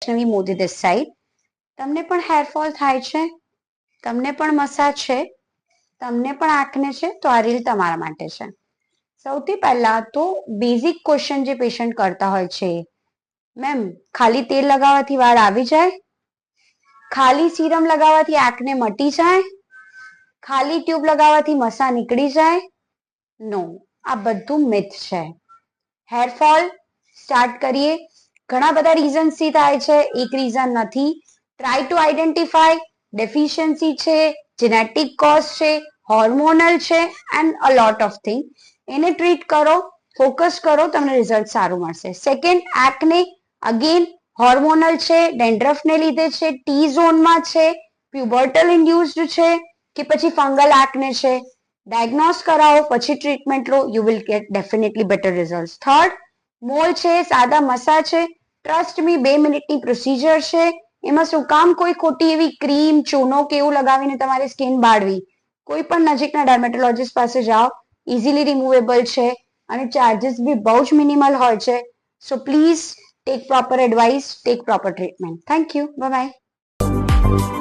Vaishnavi Modi this side. તમને પણ hair fall થાય છે, તમને પણ મસાજ છે, તમને પણ આંખને છે, તો આ રીલ તમારા માટે છે. સૌથી પહેલા તો બેઝિક ક્વેશ્ચન જે પેશન્ટ કરતા હોય છે, મેમ ખાલી તેલ લગાવવાથી વાળ આવી જાય, ખાલી સીરમ લગાવવાથી આંખને મટી જાય, ખાલી ટ્યુબ લગાવવાથી મસા નીકળી જાય? નો, આ બધું મિથ છે. હેરફોલ સ્ટાર્ટ કરીએ. ઘણા બધા રીઝન્સથી થાય છે, એક રીઝન નથી. Try to identify. ડેફિશિયન્સી છે, જેનેટિક કોઝ છે, હોર્મોનલ છે and a lot of thing. એને ટ્રીટ કરો, ફોકસ કરો, તમને રિઝલ્ટ સારું મળશે. સેકન્ડ, એક્ને અગેન હોર્મોનલ છે, ડેન્ડ્રફને લીધે છે, ટી ઝોનમાં છે, પ્યુબર્ટલ ઇન્ડ્યુસ્ડ છે કે પછી ફંગલ એક્ને છે. ડાયગ્નોઝ કરાવો, પછી ટ્રીટમેન્ટ લો, you will get definitely better result. Third, mole છે, સાદા મસા છે, ટ્રસ્ટ મી 2 મિનિટની પ્રોસિજર છે. એમાં શું કામ કોઈ ખોટી એવી ક્રીમ, ચૂનો કે એવું લગાવીને તમારી સ્કિન બાળવી? કોઈ પણ નજીકના ડર્મેટોલોજીસ્ટ પાસે જાઓ, ઇઝીલી રિમૂવેબલ છે અને ચાર્जेस બી બહુ જ મિનિમલ હોય છે. So please take proper advice, take proper treatment. Thank you, bye by.